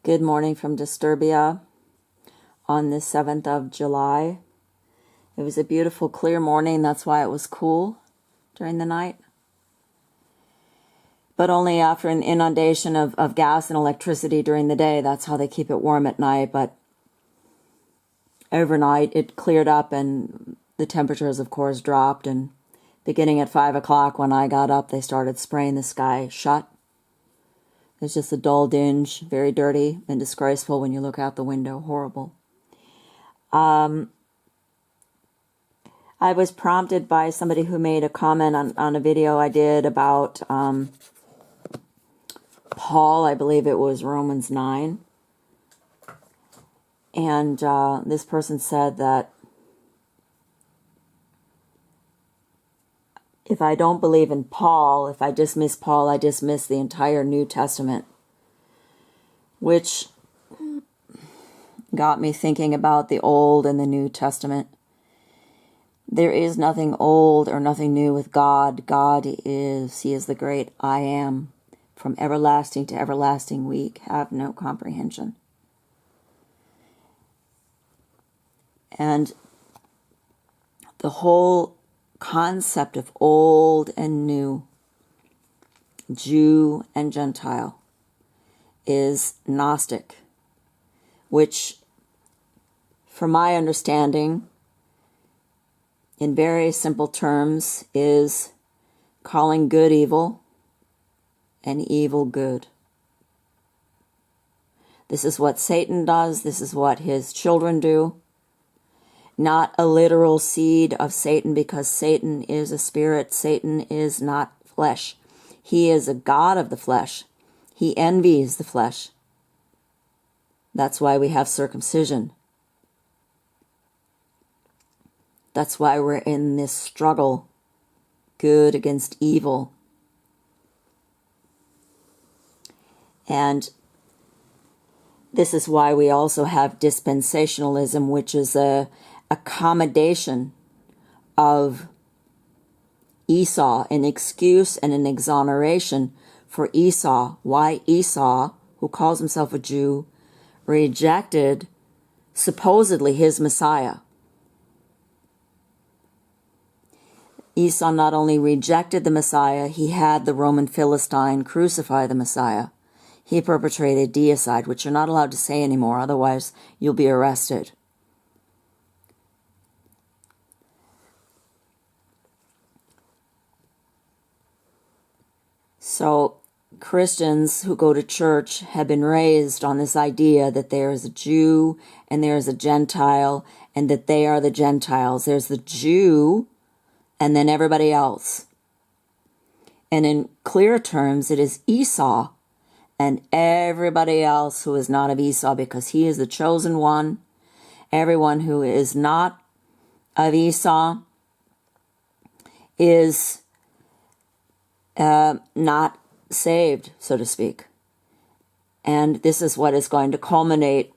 Good morning from Disturbia on the 7th of July. It was a beautiful, clear morning. That's why it was cool during the night. But only after an inundation of gas and electricity during the day. That's how they keep it warm at night. But overnight, it cleared up and the temperatures, of course, dropped. And beginning at 5 o'clock when I got up, they started spraying the sky shut. It's just a dull dinge, very dirty and disgraceful when you look out the window. Horrible. I was prompted by somebody who made a comment on a video I did about Paul. I believe it was Romans 9. And this person said that if I don't believe in Paul, if I dismiss Paul, I dismiss the entire New Testament, which got me thinking about the Old and the New Testament. There is nothing old or nothing new with God. He is the great I am. From everlasting to everlasting, we have no comprehension. And the whole concept of old and new, Jew and Gentile, is Gnostic, which, from my understanding, in very simple terms, is calling good evil and evil good. This is what Satan does. This is what his children do. Not a literal seed of Satan, because Satan is a spirit. Satan is not flesh. He is a god of the flesh. He envies the flesh. That's why we have circumcision. That's why we're in this struggle, good against evil. And this is why we also have dispensationalism, which is a accommodation of Esau, an excuse and an exoneration for Esau. Why Esau, who calls himself a Jew, rejected supposedly his Messiah. Esau not only rejected the Messiah, he had the Roman Philistine crucify the Messiah. He perpetrated deicide, which you're not allowed to say anymore, otherwise you'll be arrested. So Christians who go to church have been raised on this idea that there is a Jew and there is a Gentile, and that they are the Gentiles. There's the Jew and then everybody else. And in clear terms, it is Esau and everybody else who is not of Esau, because he is the chosen one. Everyone who is not of Esau is not saved, so to speak. And this is what is going to culminate,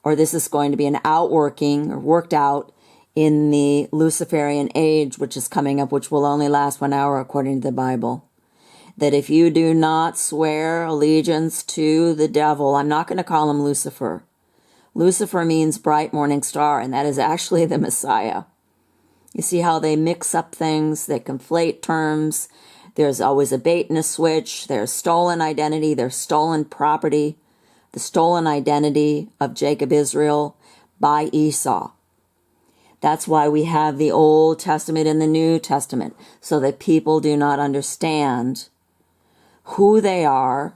or this is going to be an outworking or worked out in the Luciferian age, which is coming up, which will only last 1 hour according to the Bible. That if you do not swear allegiance to the devil, I'm not going to call him Lucifer. Lucifer means bright morning star, and that is actually the Messiah. You see how they mix up things, they conflate terms. There's always a bait and a switch. There's stolen identity. There's stolen property. The stolen identity of Jacob Israel by Esau. That's why we have the Old Testament and the New Testament, so that people do not understand who they are,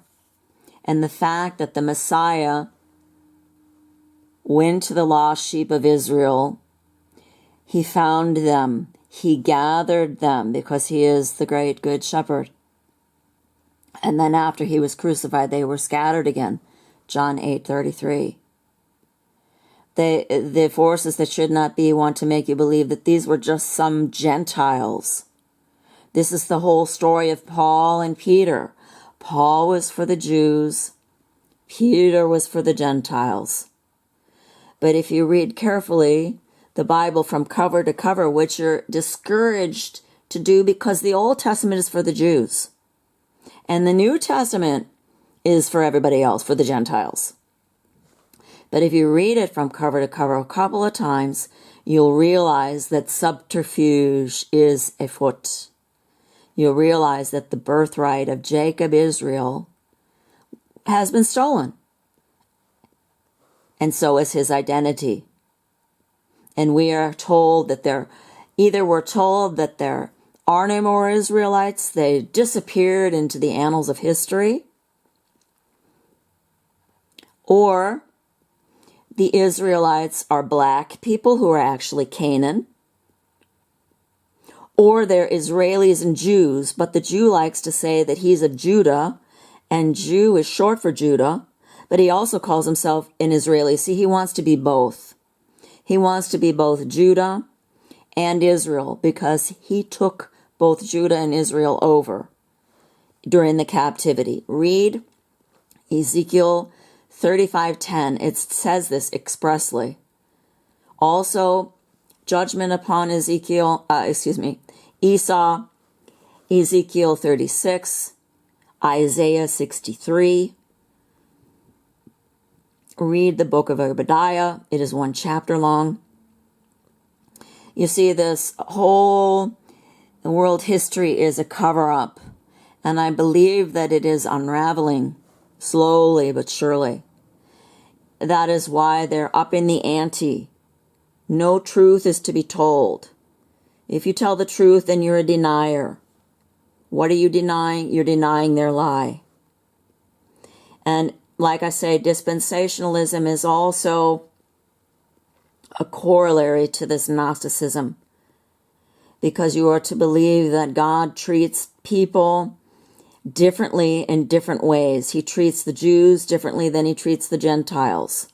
and the fact that the Messiah went to the lost sheep of Israel. He found them. He gathered them because he is the great good shepherd. And then after he was crucified, they were scattered again. John 8:33. The forces that should not be want to make you believe that these were just some Gentiles. This is the whole story of Paul and Peter. Paul was for the Jews. Peter was for the Gentiles. But if you read carefully the Bible from cover to cover, which you're discouraged to do because the Old Testament is for the Jews and the New Testament is for everybody else, for the Gentiles. But if you read it from cover to cover a couple of times, you'll realize that subterfuge is afoot. You'll realize that the birthright of Jacob Israel has been stolen. And so is his identity. And we are told that we're told that there are no more Israelites. They disappeared into the annals of history. Or the Israelites are black people who are actually Canaan. Or they're Israelis and Jews, but the Jew likes to say that he's of Judah, and Jew is short for Judah, but he also calls himself an Israeli. See, he wants to be both. He wants to be both Judah and Israel because he took both Judah and Israel over during the captivity. Read Ezekiel 35:10. It says this expressly. Also, judgment upon Esau, Ezekiel 36, Isaiah 63. Read the book of Obadiah. It is one chapter long. You see, this whole world history is a cover-up, and I believe that it is unraveling slowly but surely. That is why they're up in the ante. No truth is to be told. If you tell the truth, then you're a denier. What are you denying? You're denying their lie. And like I say, dispensationalism is also a corollary to this Gnosticism, because you are to believe that God treats people differently in different ways. He treats the Jews differently than he treats the Gentiles.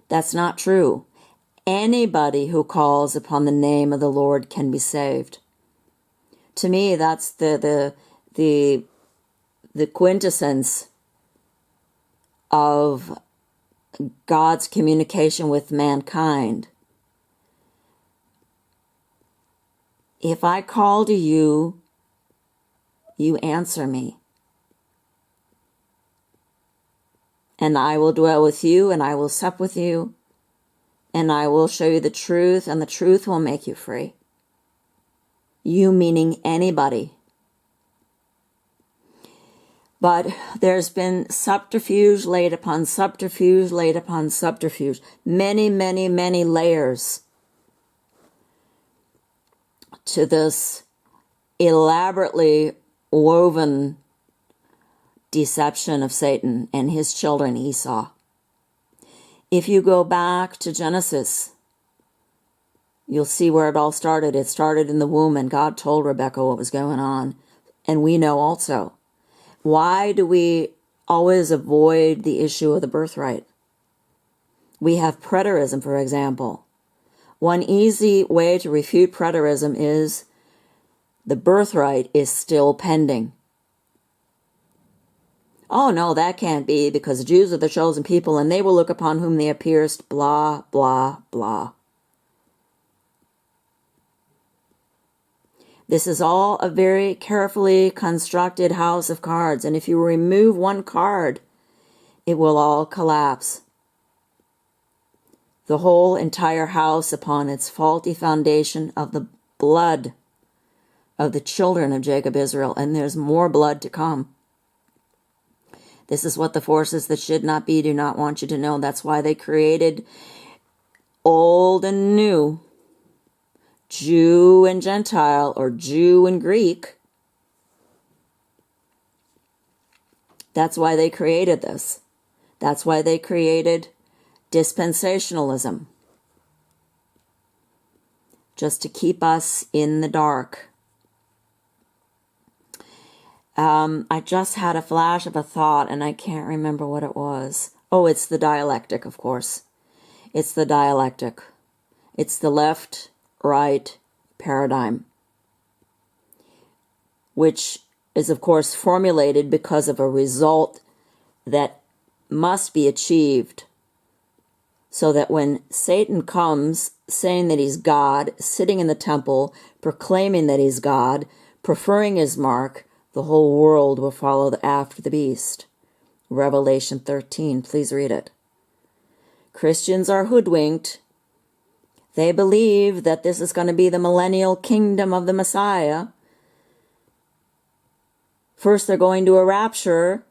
That's not true. Anybody who calls upon the name of the Lord can be saved. To me, that's the quintessence of God's communication with mankind. If I call to you, you answer me. And I will dwell with you, and I will sup with you, and I will show you the truth, and the truth will make you free. You meaning anybody. But there's been subterfuge laid upon subterfuge laid upon subterfuge. Many, many, many layers to this elaborately woven deception of Satan and his children Esau. If you go back to Genesis, you'll see where it all started. It started in the womb, and God told Rebekah what was going on. And we know also. Why do we always avoid the issue of the birthright? We have preterism, for example. One easy way to refute preterism is the birthright is still pending. Oh, no, that can't be, because the Jews are the chosen people, and they will look upon whom they have pierced, blah, blah, blah. This is all a very carefully constructed house of cards, and if you remove one card, it will all collapse. The whole entire house upon its faulty foundation of the blood of the children of Jacob Israel, and there's more blood to come. This is what the forces that should not be do not want you to know. That's why they created old and new, Jew and Gentile, or Jew and Greek. That's why they created this. That's why they created dispensationalism. Just to keep us in the dark. I just had a flash of a thought, and I can't remember what it was. Oh, it's the dialectic, of course. It's the dialectic. It's the left-right paradigm, which is, of course, formulated because of a result that must be achieved, so that when Satan comes saying that he's God, sitting in the temple, proclaiming that he's God, preferring his mark, the whole world will follow after the beast. Revelation 13, please read it. Christians are hoodwinked. They believe that this is going to be the millennial kingdom of the Messiah. First, they're going to a rapture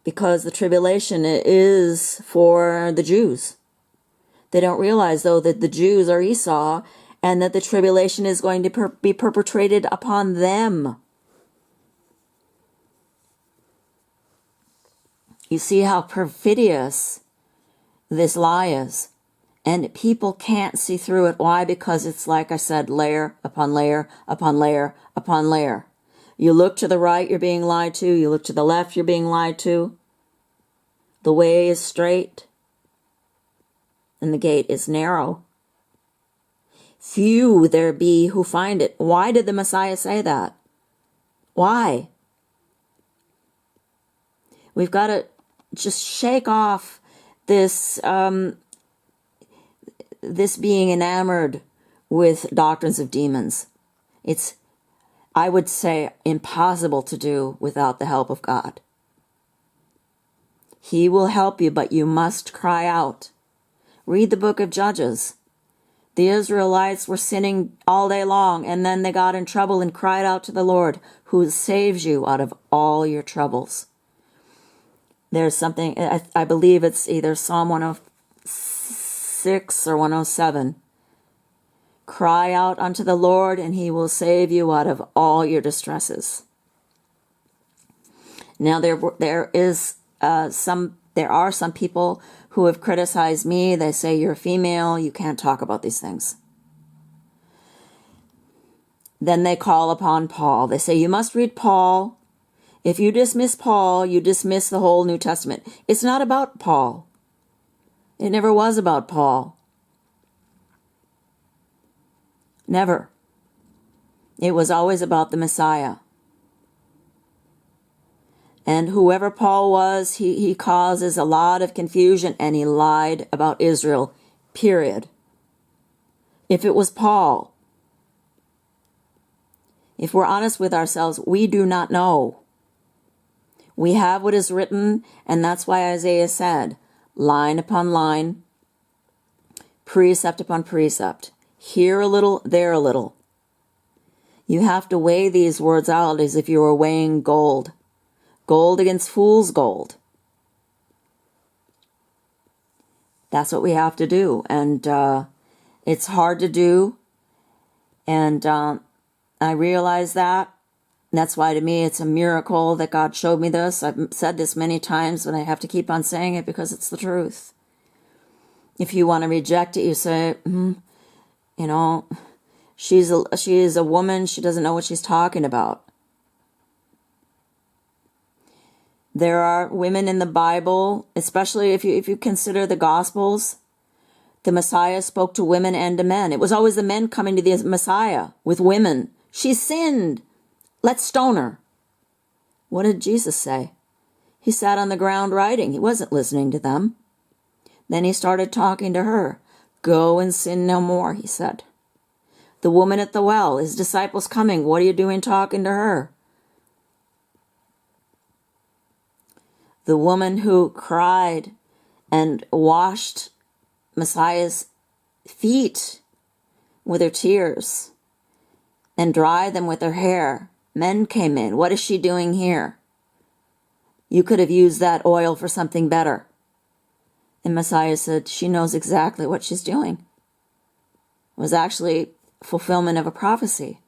because the tribulation is for the Jews. They don't realize, though, that the Jews are Esau and that the tribulation is going to be perpetrated upon them. You see how perfidious this lie is. And people can't see through it. Why? Because it's, like I said, layer upon layer upon layer upon layer. You look to the right, you're being lied to. You look to the left, you're being lied to. The way is straight, and the gate is narrow. Few there be who find it. Why did the Messiah say that? Why? We've got to just shake off this this being enamored with doctrines of demons. It's, I would say, impossible to do without the help of God. He will help you, but you must cry out. Read the book of Judges. The Israelites were sinning all day long, and then they got in trouble and cried out to the Lord, who saves you out of all your troubles. There's something, I believe it's either Psalm 106 or 107. Cry out unto the Lord, and he will save you out of all your distresses. Now there are some people who have criticized me. They say, you're a female, you can't talk about these things. Then they call upon Paul. They say, you must read Paul. If you dismiss Paul, you dismiss the whole New Testament. It's not about Paul. It never was about Paul. Never. It was always about the Messiah. And whoever Paul was, he causes a lot of confusion, and he lied about Israel, period. If it was Paul, if we're honest with ourselves, we do not know. We have what is written, and that's why Isaiah said, line upon line, precept upon precept, here a little, there a little. You have to weigh these words out as if you were weighing gold. Gold against fool's gold. That's what we have to do. And it's hard to do. And I realize that. That's why to me it's a miracle that God showed me this. I've said this many times, but I have to keep on saying it because it's the truth. If you want to reject it, you say, she is a woman. She doesn't know what she's talking about. There are women in the Bible, especially if you consider the Gospels. The Messiah spoke to women and to men. It was always the men coming to the Messiah with women. She sinned. Let's stone her. What did Jesus say? He sat on the ground writing. He wasn't listening to them. Then he started talking to her. Go and sin no more, he said. The woman at the well, his disciples coming. What are you doing talking to her? The woman who cried and washed Messiah's feet with her tears and dried them with her hair. Men came in. What is she doing here? You could have used that oil for something better. And Messiah said, she knows exactly what she's doing. It was actually fulfillment of a prophecy.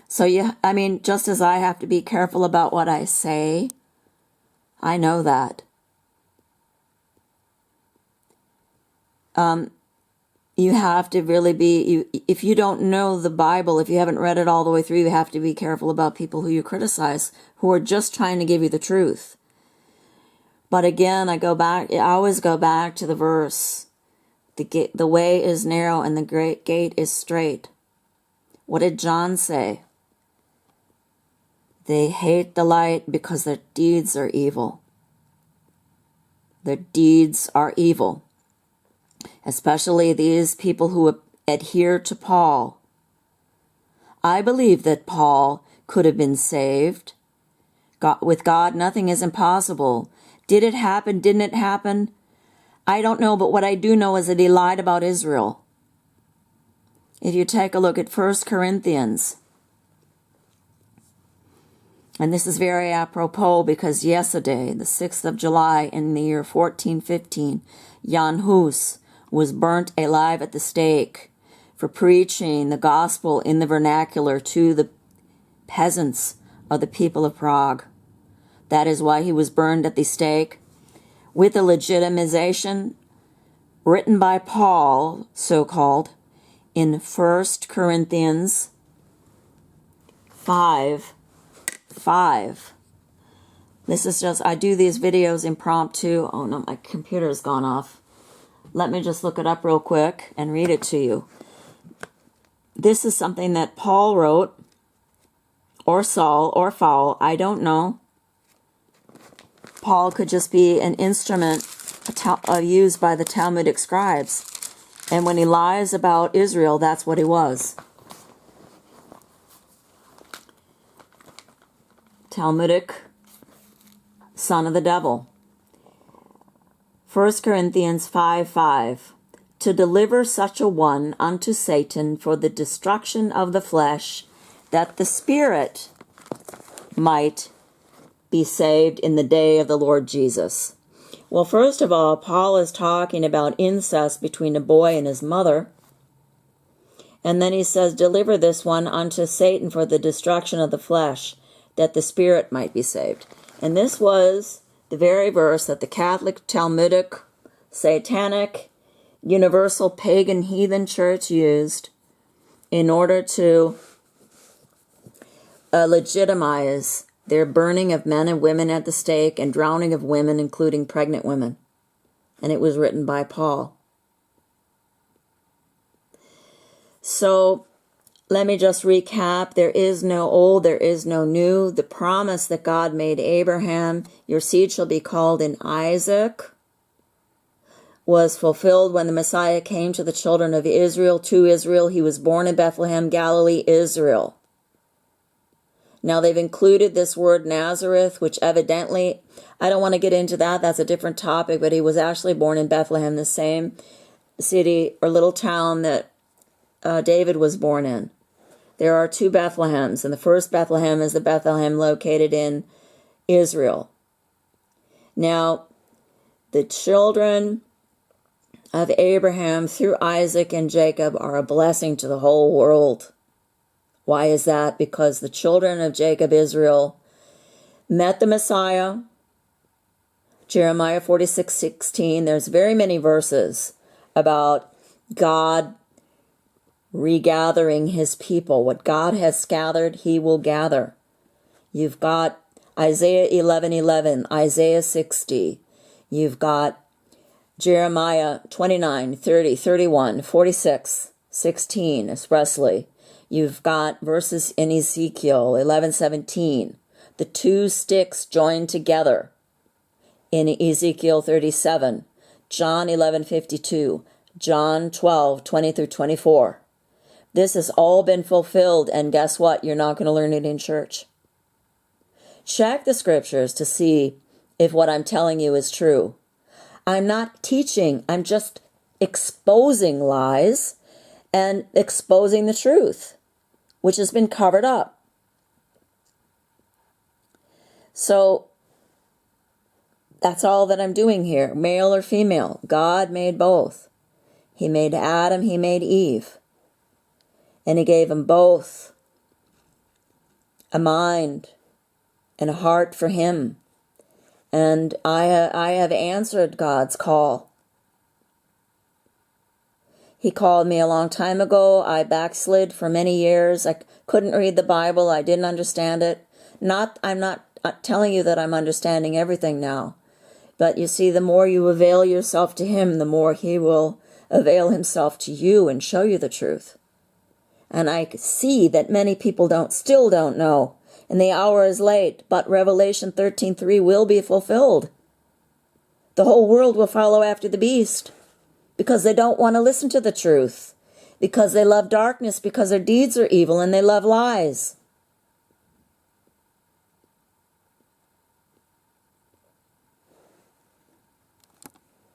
So, just as I have to be careful about what I say, I know that. You have to really if you don't know the Bible, if you haven't read it all the way through, you have to be careful about people who you criticize, who are just trying to give you the truth. But again, I always go back to the verse. The way is narrow and the great gate is straight. What did John say? They hate the light because their deeds are evil. Their deeds are evil. Especially these people who adhere to Paul. I believe that Paul could have been saved. With God, nothing is impossible. Did it happen? Didn't it happen? I don't know, but what I do know is that he lied about Israel. If you take a look at 1 Corinthians, and this is very apropos because yesterday, the 6th of July in the year 1415, Jan Hus was burnt alive at the stake for preaching the gospel in the vernacular to the peasants of the people of Prague. That is why he was burned at the stake, with the legitimization written by Paul, so-called, in 1 Corinthians 5:5. This is just, I do these videos impromptu. Oh no, my computer's gone off. Let me just look it up real quick and read it to you. This is something that Paul wrote, or Saul, or Foul, I don't know. Paul could just be an instrument used by the Talmudic scribes. And when he lies about Israel, that's what he was. Talmudic son of the devil. 1 Corinthians 5:5. To deliver such a one unto Satan for the destruction of the flesh, that the spirit might be saved in the day of the Lord Jesus. Well, first of all, Paul is talking about incest between a boy and his mother. And then he says, deliver this one unto Satan for the destruction of the flesh, that the spirit might be saved. And this was the very verse that the Catholic, Talmudic, Satanic, universal pagan heathen church used in order to legitimize their burning of men and women at the stake and drowning of women, including pregnant women. And it was written by Paul. So let me just recap. There is no old, there is no new. The promise that God made Abraham, your seed shall be called in Isaac, was fulfilled when the Messiah came to the children of Israel, to Israel. He was born in Bethlehem, Galilee, Israel. Now they've included this word Nazareth, which evidently, I don't want to get into that, that's a different topic, but he was actually born in Bethlehem, the same city or little town that David was born in. There are two Bethlehems, and the first Bethlehem is the Bethlehem located in Israel. Now, the children of Abraham through Isaac and Jacob are a blessing to the whole world. Why is that? Because the children of Jacob, Israel, met the Messiah. Jeremiah 46:16. There's very many verses about God regathering his people. What God has gathered, he will gather. You've got Isaiah 11:11, Isaiah 60. You've got Jeremiah 29, 30, 31, 46, 16 expressly. You've got verses in Ezekiel 11:17. The two sticks joined together in Ezekiel 37. John 11:52. John 12:20 through 24. This has all been fulfilled, and guess what? You're not going to learn it in church. Check the scriptures to see if what I'm telling you is true. I'm not teaching, I'm just exposing lies and exposing the truth, which has been covered up. So that's all that I'm doing here, male or female. God made both. He made Adam, he made Eve. And he gave them both a mind and a heart for him. And I have answered God's call. He called me a long time ago. I backslid for many years. I couldn't read the Bible. I didn't understand it. I'm not telling you that I'm understanding everything now. But you see, the more you avail yourself to him, the more he will avail himself to you and show you the truth. And I see that many people still don't know. And the hour is late, but Revelation 13:3 will be fulfilled. The whole world will follow after the beast because they don't want to listen to the truth, because they love darkness, because their deeds are evil and they love lies.